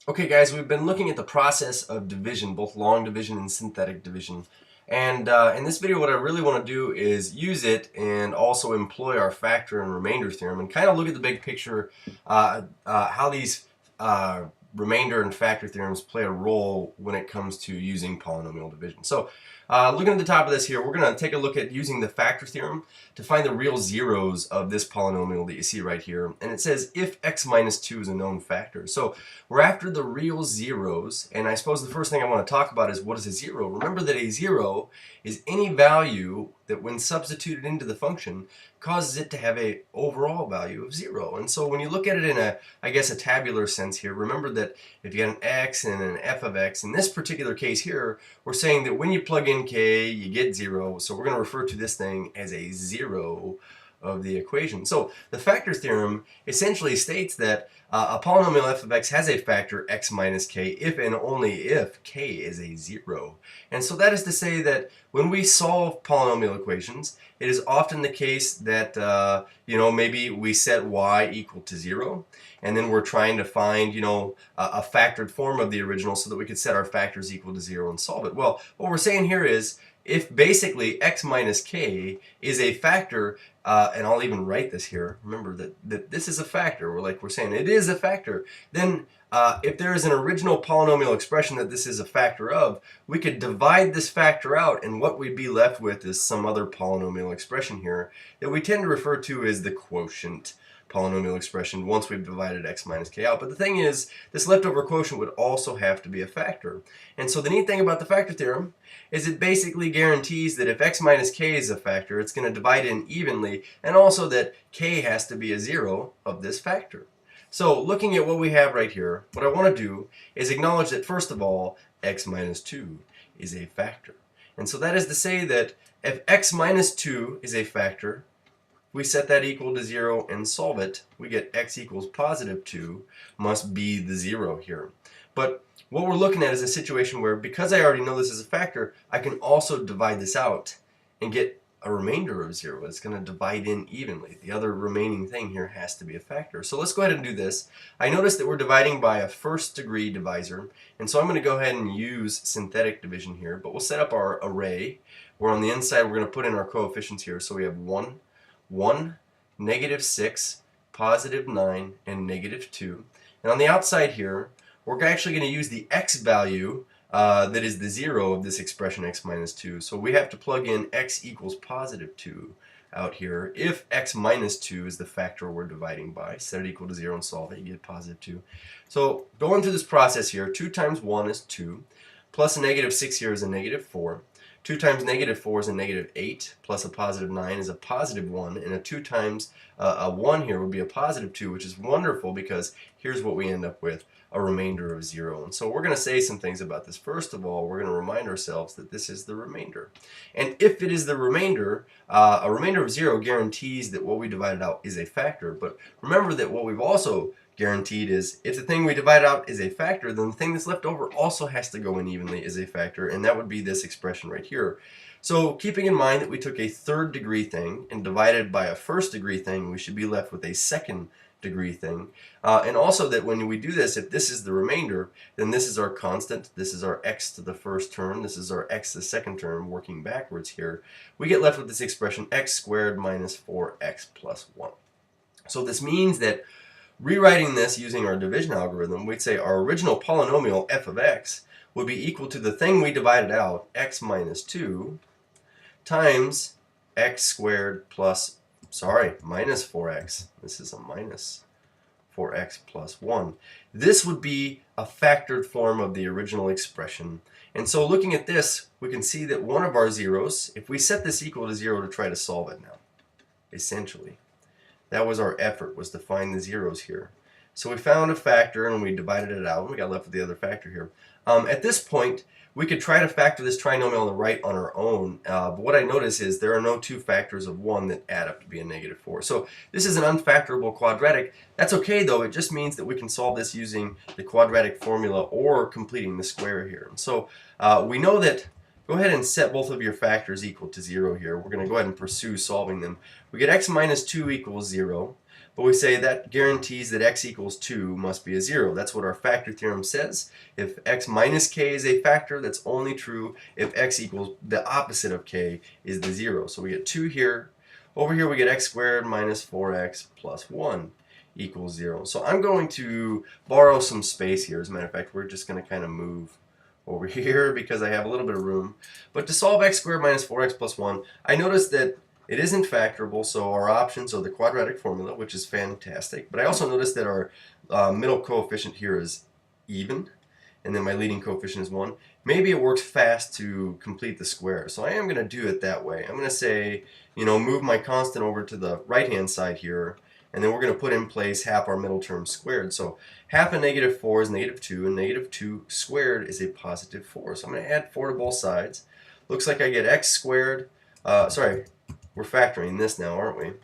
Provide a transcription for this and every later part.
Okay guys, we've been looking at the process of division, both long division and synthetic division. And in this video what I really want to do is use it and also employ our factor and remainder theorem and kind of look at the big picture, how these remainder and factor theorems play a role when it comes to using polynomial division. So looking at the top of this here, we're going to take a look at using the factor theorem to find the real zeros of this polynomial that you see right here. And it says if x minus 2 is a known factor. So we're after the real zeros, and I suppose the first thing I want to talk about is what is a zero. Remember that a zero is any value that when substituted into the function causes it to have a overall value of 0. And so when you look at it in a, I guess, a tabular sense here, remember that if you got an x and an f of x, in this particular case here, we're saying that when you plug in k, you get 0. So we're going to refer to this thing as a 0 of the equation. So the factor theorem essentially states that a polynomial f of x has a factor x minus k if and only if k is a 0. And so that is to say that when we solve polynomial equations, it is often the case that maybe we set y equal to 0, and then we're trying to find a factored form of the original so that we could set our factors equal to 0 and solve it. Well, what we're saying here is if basically x minus k is a factor, and I'll even write this here, remember that this is a factor, we're saying it is a factor, then if there is an original polynomial expression that this is a factor of, we could divide this factor out, and what we'd be left with is some other polynomial expression here that we tend to refer to as the quotient polynomial expression once we've divided x minus k out. But the thing is, this leftover quotient would also have to be a factor. And so the neat thing about the factor theorem is it basically guarantees that if x minus k is a factor, it's going to divide in evenly, and also that k has to be a 0 of this factor. So looking at what we have right here, what I want to do is acknowledge that first of all, x minus 2 is a factor. And so that is to say that if x minus 2 is a factor, we set that equal to 0 and solve it, we get x equals positive 2 must be the 0 here. But what we're looking at is a situation where, because I already know this is a factor, I can also divide this out and get a remainder of 0. It's going to divide in evenly. The other remaining thing here has to be a factor. So let's go ahead and do this. I notice that we're dividing by a first degree divisor, and so I'm going to go ahead and use synthetic division here, but we'll set up our array where on the inside we're going to put in our coefficients here. So we have 1, 6, positive 9, and negative 2. And on the outside here, we're actually going to use the x value that is the 0 of this expression x minus 2. So we have to plug in x equals positive 2 out here. If x minus 2 is the factor we're dividing by, set it equal to 0 and solve it, you get positive 2. So going through this process here, 2 times 1 is 2, plus a negative 6 here is a negative 4. 2 times negative 4 is a negative 8, plus a positive 9 is a positive 1, and a 2 times a 1 here would be a positive 2, which is wonderful because here's what we end up with, a remainder of 0. And so we're going to say some things about this. First of all, we're going to remind ourselves that this is the remainder. And if it is the remainder, a remainder of 0 guarantees that what we divided out is a factor. But remember that what we've also guaranteed is if the thing we divide out is a factor, then the thing that's left over also has to go in evenly as a factor, and that would be this expression right here. So keeping in mind that we took a third degree thing and divided by a first degree thing, we should be left with a second degree thing. And also that when we do this, if this is the remainder, then this is our constant, this is our x to the first term, this is our x to the second term, working backwards here. We get left with this expression x squared minus 4x plus 1. So this means that rewriting this using our division algorithm, we'd say our original polynomial f of x would be equal to the thing we divided out, x minus 2, times x squared plus, minus 4x. This is a minus 4x plus 1. This would be a factored form of the original expression. And so looking at this, we can see that one of our zeros, if we set this equal to 0 to try to solve it now, essentially, that was our effort, was to find the zeros here. So we found a factor and we divided it out and we got left with the other factor here. At this point, we could try to factor this trinomial on the right on our own, but what I notice is there are no two factors of 1 that add up to be a negative 4. So this is an unfactorable quadratic. That's okay though, it just means that we can solve this using the quadratic formula or completing the square here. And so we know that, go ahead and set both of your factors equal to 0 here. We're going to go ahead and pursue solving them. We get x minus 2 equals 0, but we say that guarantees that x equals 2 must be a 0. That's what our factor theorem says. If x minus k is a factor, that's only true if x equals the opposite of k is the 0. So we get 2 here. Over here we get x squared minus 4x plus 1 equals 0. So I'm going to borrow some space here. As a matter of fact, we're just going to kind of move over here because I have a little bit of room. But to solve x squared minus 4x plus 1, I noticed that it isn't factorable, so our options are the quadratic formula, which is fantastic. But I also noticed that our middle coefficient here is even, and then my leading coefficient is 1. Maybe it works fast to complete the square, so I am going to do it that way. I'm going to say, move my constant over to the right-hand side here, and then we're going to put in place half our middle term squared. So half of negative 4 is negative 2, and negative 2 squared is a positive 4. So I'm going to add 4 to both sides. Looks like I get x squared, sorry, we're factoring this now, aren't we?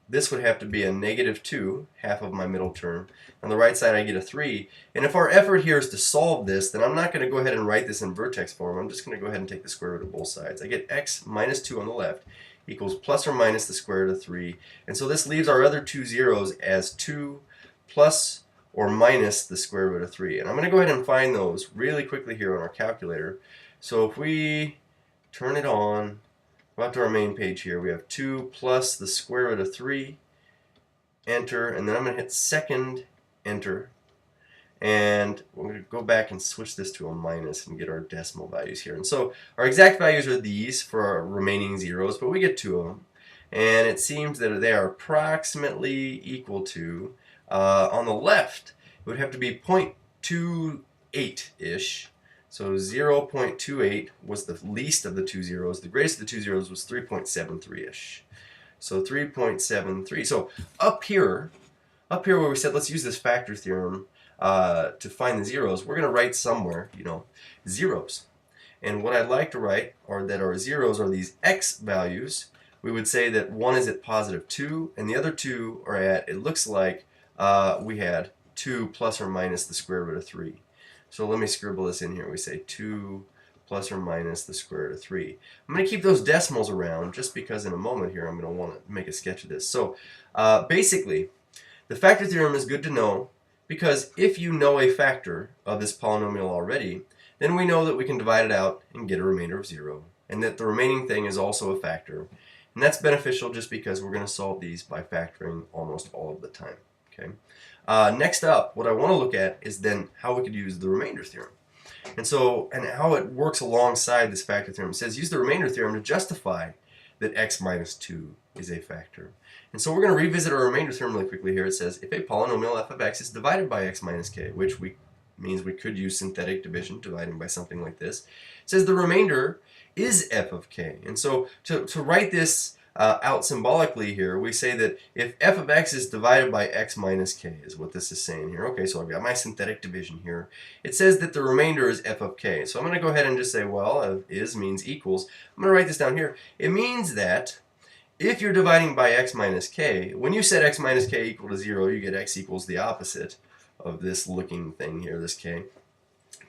This would have to be a negative 2, half of my middle term. On the right side I get a 3. And if our effort here is to solve this, then I'm not going to go ahead and write this in vertex form. I'm just going to go ahead and take the square root of both sides. I get x minus 2 on the left equals plus or minus the square root of 3. And so this leaves our other two zeros as 2 plus or minus the square root of 3. And I'm going to go ahead and find those really quickly here on our calculator. So if we turn it on, go out to our main page here, we have 2 plus the square root of 3, enter, and then I'm going to hit second, enter, and we're going to go back and switch this to a minus and get our decimal values here. And so our exact values are these for our remaining zeros, but we get 2 of them, and it seems that they are approximately equal to, on the left, it would have to be 0.28-ish. So 0.28 was the least of the two zeros. The greatest of the two zeros was 3.73-ish. So 3.73. So up here where we said let's use this factor theorem to find the zeros, we're going to write somewhere, zeros. And what I'd like to write are that our zeros are these x values. We would say that one is at positive 2, and the other two are at, it looks like we had 2 plus or minus the square root of 3. So let me scribble this in here. We say 2 plus or minus the square root of 3. I'm going to keep those decimals around just because in a moment here I'm going to want to make a sketch of this. So basically, the factor theorem is good to know because if you know a factor of this polynomial already, then we know that we can divide it out and get a remainder of 0, and that the remaining thing is also a factor. And that's beneficial just because we're going to solve these by factoring almost all of the time. Okay. Next up, what I want to look at is then how we could use the remainder theorem. And how it works alongside this factor theorem. It says use the remainder theorem to justify that x minus 2 is a factor. And so we're going to revisit our remainder theorem really quickly here. It says if a polynomial f of x is divided by x minus k, which means we could use synthetic division, dividing by something like this, it says the remainder is f of k. And so to write this out symbolically here, we say that if f of x is divided by x minus k is what this is saying here. Okay, so I've got my synthetic division here. It says that the remainder is f of k. So I'm going to go ahead and just say, well, is means equals. I'm going to write this down here. It means that if you're dividing by x minus k, when you set x minus k equal to 0, you get x equals the opposite of this looking thing here, this k.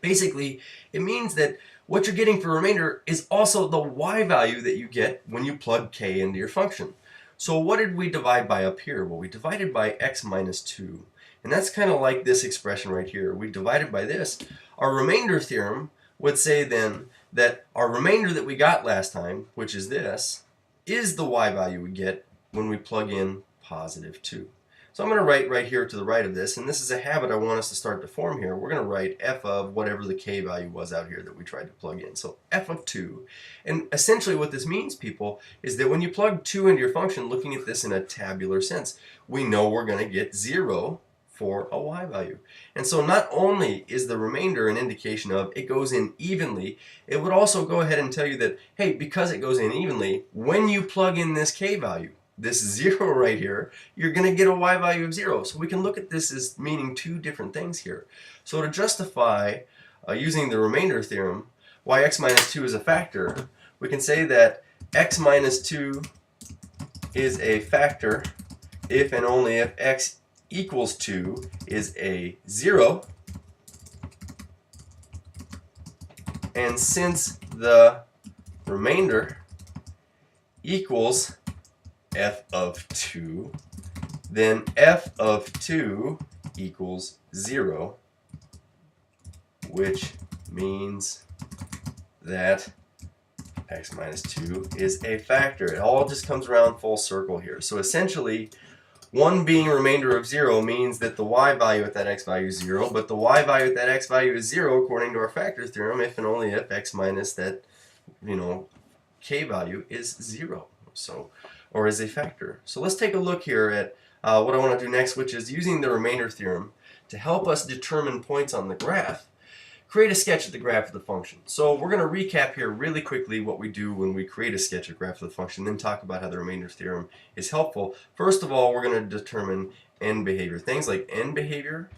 Basically, it means that what you're getting for remainder is also the y value that you get when you plug k into your function. So what did we divide by up here? Well, we divided by x minus 2. And that's kind of like this expression right here. We divided by this. Our remainder theorem would say then that our remainder that we got last time, which is this, is the y value we get when we plug in positive 2. So I'm going to write right here to the right of this, and this is a habit I want us to start to form here. We're going to write f of whatever the k value was out here that we tried to plug in. So f of 2. And essentially what this means, people, is that when you plug 2 into your function, looking at this in a tabular sense, we know we're going to get 0 for a y value. And so not only is the remainder an indication of it goes in evenly, it would also go ahead and tell you that, hey, because it goes in evenly, when you plug in this k value, this 0 right here, you're going to get a y value of 0. So we can look at this as meaning two different things here. So to justify using the remainder theorem why x minus 2 is a factor, we can say that x minus 2 is a factor if and only if x equals 2 is a 0, and since the remainder equals f of 2, then f of 2 equals 0, which means that x minus 2 is a factor. It all just comes around full circle here. So essentially, 1 being a remainder of 0 means that the y value at that x value is 0, but the y value at that x value is 0 according to our factor theorem if and only if x minus that, k value is 0, or is a factor. So let's take a look here at what I want to do next, which is using the remainder theorem to help us determine points on the graph. Create a sketch of the graph of the function. So we're going to recap here really quickly what we do when we create a sketch of graph of the function, then talk about how the remainder theorem is helpful. First of all, we're going to determine end behavior. Things like end behavior,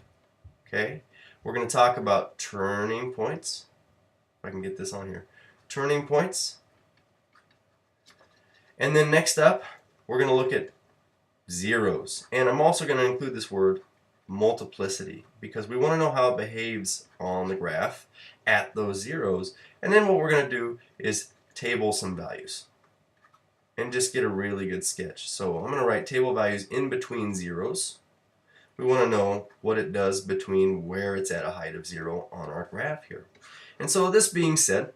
okay? We're going to talk about turning points. If I can get this on here. Turning points. And then next up, we're going to look at zeros. And I'm also going to include this word multiplicity, because we want to know how it behaves on the graph at those zeros. And then what we're going to do is table some values and just get a really good sketch. So I'm going to write table values in between zeros. We want to know what it does between where it's at a height of 0 on our graph here. And so this being said,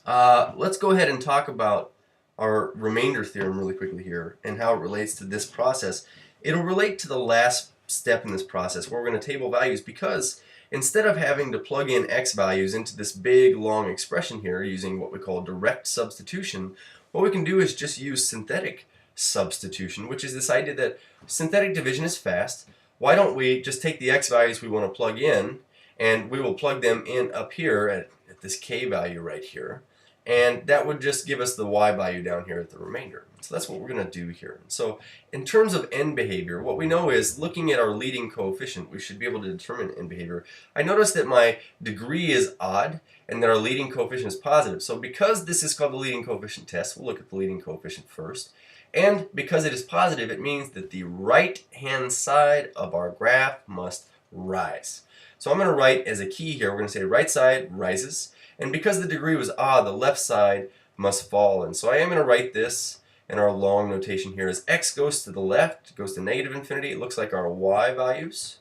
let's go ahead and talk about our remainder theorem really quickly here and how it relates to this process. It'll relate to the last step in this process where we're going to table values, because instead of having to plug in x values into this big long expression here using what we call direct substitution, what we can do is just use synthetic substitution, which is this idea that synthetic division is fast. Why don't we just take the x values we want to plug in, and we will plug them in up here at this k value right here, and that would just give us the y value down here at the remainder. So that's what we're going to do here. So in terms of end behavior, what we know is looking at our leading coefficient, we should be able to determine end behavior. I notice that my degree is odd and that our leading coefficient is positive. So because this is called the leading coefficient test, we'll look at the leading coefficient first. And because it is positive, it means that the right-hand side of our graph must rise. So I'm going to write as a key here, we're going to say right side rises. And because the degree was odd, the left side must fall. And so I am going to write this in our long notation here as x goes to the left, goes to negative infinity. It looks like our y values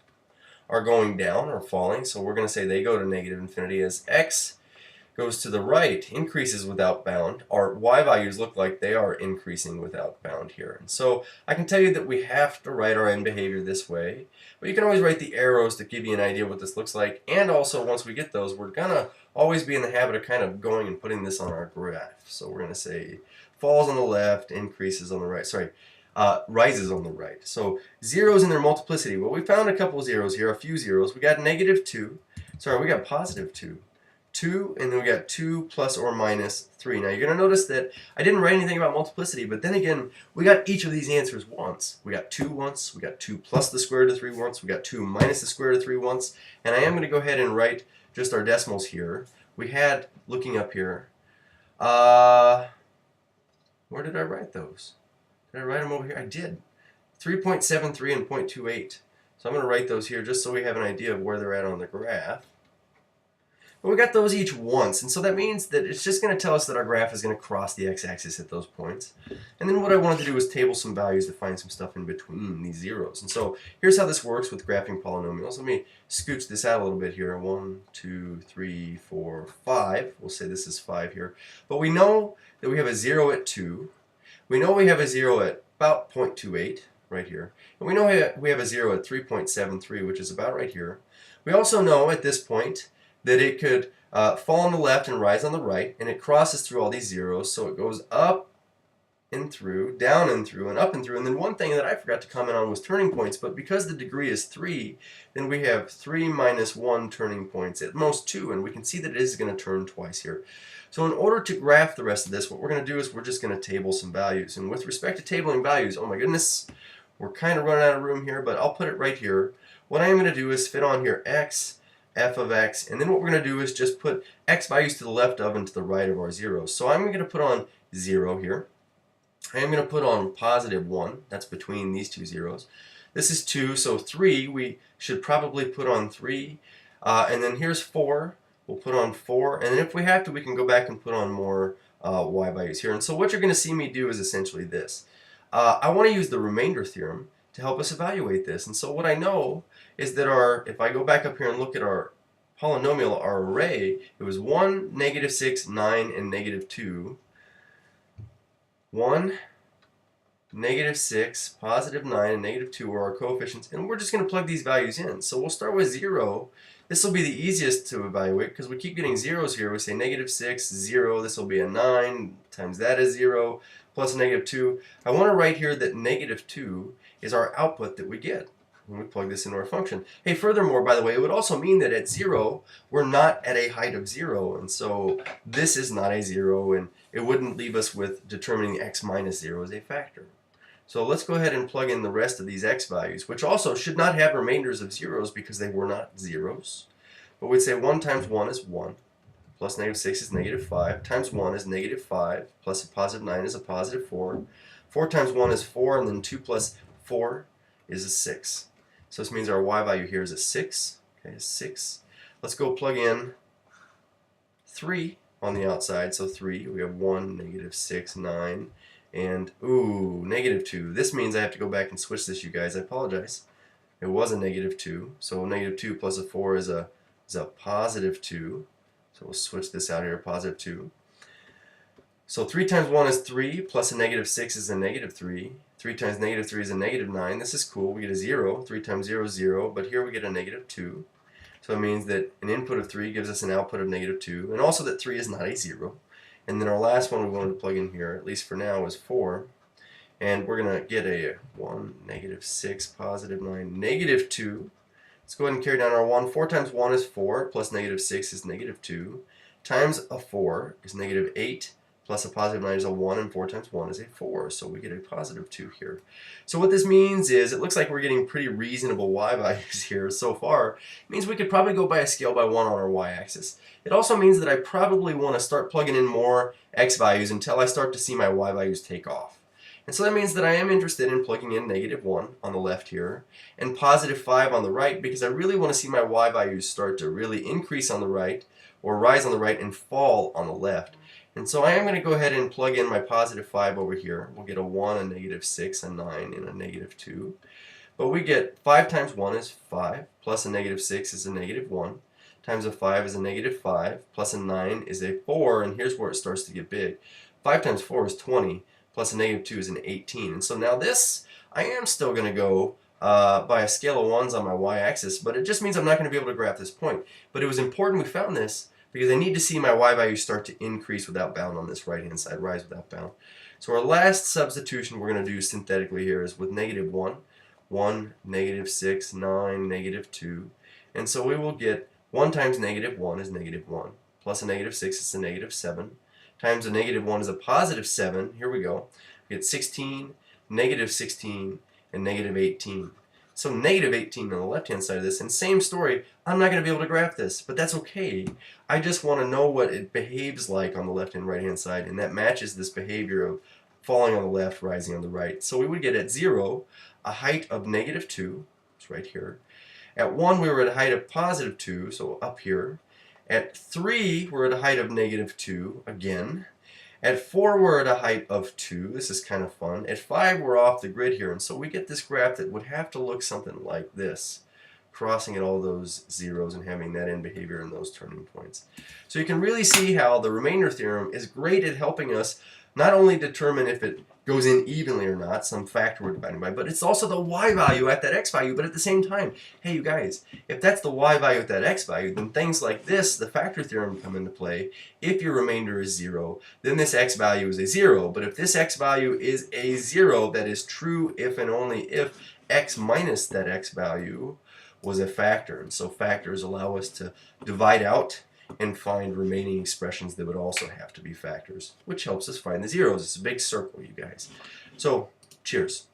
are going down or falling. So we're going to say they go to negative infinity. As x goes to the right, increases without bound, our y values look like they are increasing without bound here. And so I can tell you that we have to write our end behavior this way. But you can always write the arrows to give you an idea what this looks like. And also, once we get those, we're going to always be in the habit of kind of going and putting this on our graph. So we're going to say falls on the left, increases on the right, rises on the right. So zeros in their multiplicity. Well, we found a couple zeros here, a few zeros. We got we got positive 2, and then we got 2 plus or minus 3. Now you're going to notice that I didn't write anything about multiplicity, but then again, we got each of these answers once. We got 2 once, we got 2 plus the square root of 3 once, we got 2 minus the square root of 3 once, and I am going to go ahead and write just our decimals here. We had, looking up here, where did I write those? Did I write them over here? I did. 3.73 and 0.28. So I'm going to write those here just so we have an idea of where they're at on the graph. But we got those each once, and so that means that it's just going to tell us that our graph is going to cross the x-axis at those points. And then what I wanted to do was table some values to find some stuff in between these zeros. And so here's how this works with graphing polynomials. Let me scooch this out a little bit here. 1, 2, 3, 4, 5. We'll say this is 5 here. But we know that we have a 0 at 2. We know we have a 0 at about 0.28 right here. And we know we have a 0 at 3.73, which is about right here. We also know at this point that it could fall on the left and rise on the right, and it crosses through all these zeros, so it goes up and through, down and through, and up and through. And then one thing that I forgot to comment on was turning points, but because the degree is 3, then we have 3 minus 1 turning points, at most 2, and we can see that it is going to turn twice here. So in order to graph the rest of this, what we're going to do is we're just going to table some values. And with respect to tabling values, oh my goodness, we're kind of running out of room here, but I'll put it right here. What I'm going to do is fit on here x, f of x, and then what we're going to do is just put x values to the left of and to the right of our zeros. So I'm going to put on 0 here. I'm going to put on positive 1. That's between these two zeros. This is 2, so 3, we should probably put on 3. And then here's 4. We'll put on 4. And then if we have to, we can go back and put on more y values here. And so what you're going to see me do is essentially this. I want to use the remainder theorem to help us evaluate this. And so what I know is that if I go back up here and look at our polynomial, our array, it was 1, -6, 9, and -2. 1, -6, +9, and -2 are our coefficients, and we're just going to plug these values in. So we'll start with 0. This will be the easiest to evaluate because we keep getting zeros here. We say -6, 0, this will be a 9, times that is 0, plus -2. I want to write here that -2 is our output that we get when we plug this into our function. Hey, furthermore, by the way, it would also mean that at 0, we're not at a height of 0, and so this is not a 0, and it wouldn't leave us with determining x minus 0 as a factor. So let's go ahead and plug in the rest of these x values, which also should not have remainders of zeros because they were not zeros. But we'd say 1 times 1 is 1, plus -6 is -5, times 1 is -5, plus a +9 is a +4. 4 times 1 is 4, and then 2 plus 4 is a 6. So this means our y value here is a 6. Okay, 6. Let's go plug in 3 on the outside. So 3, we have 1, -6, 9, and ooh, -2. This means I have to go back and switch this, you guys. I apologize. It was a -2. So -2 plus a 4 is a +2. So we'll switch this out here, +2. So 3 times 1 is 3, plus a -6 is a -3. 3 times -3 is a -9. This is cool. We get a 0. 3 times 0 is 0, but here we get a -2. So it means that an input of 3 gives us an output of -2, and also that 3 is not a 0. And then our last one we wanted to plug in here, at least for now, is 4. And we're going to get a 1, -6, +9, -2. Let's go ahead and carry down our 1. 4 times 1 is 4, plus -6 is -2. Times a 4 is -8, plus a +9 is a 1, and 4 times 1 is a 4. So we get a +2 here. So what this means is, it looks like we're getting pretty reasonable y values here so far. It means we could probably go by a scale by 1 on our y-axis. It also means that I probably want to start plugging in more x values until I start to see my y values take off. And so that means that I am interested in plugging in -1 on the left here and +5 on the right, because I really want to see my y values start to really increase on the right, or rise on the right and fall on the left. And so I am going to go ahead and plug in my +5 over here. We'll get a 1, a -6, a 9, and a -2. But we get 5 times 1 is 5, plus a -6 is a -1, times a 5 is a -5, plus a 9 is a 4, and here's where it starts to get big. 5 times 4 is 20, plus a -2 is an 18. And so now this, I am still going to go by a scale of 1s on my y-axis, but it just means I'm not going to be able to graph this point. But it was important we found this, because I need to see my y value start to increase without bound on this right-hand side, rise without bound. So our last substitution we're going to do synthetically here is with -1, 1, -6, 9, -2. And so we will get 1 times -1 is -1, plus a -6 is a -7, times a -1 is a +7. Here we go. We get 16, -16, and -18. So -18 on the left-hand side of this, and same story, I'm not going to be able to graph this, but that's okay. I just want to know what it behaves like on the left and right-hand side, and that matches this behavior of falling on the left, rising on the right. So we would get at 0 a height of -2, it's right here. At 1 we were at a height of +2, so up here. At 3 we're at a height of -2, again. At 4 we're at a height of 2, this is kind of fun. At 5 we're off the grid here, and so we get this graph that would have to look something like this, crossing at all those zeros and having that end behavior in those turning points. So you can really see how the remainder theorem is great at helping us not only determine if it goes in evenly or not, some factor we're dividing by, but it's also the y value at that x value. But at the same time, hey you guys, if that's the y value at that x value, then things like this, the factor theorem, come into play. If your remainder is 0, then this x value is a 0. But if this x value is a 0, that is true if and only if x minus that x value was a factor. And so factors allow us to divide out and find remaining expressions that would also have to be factors, which helps us find the zeros. It's a big circle, you guys. So, cheers.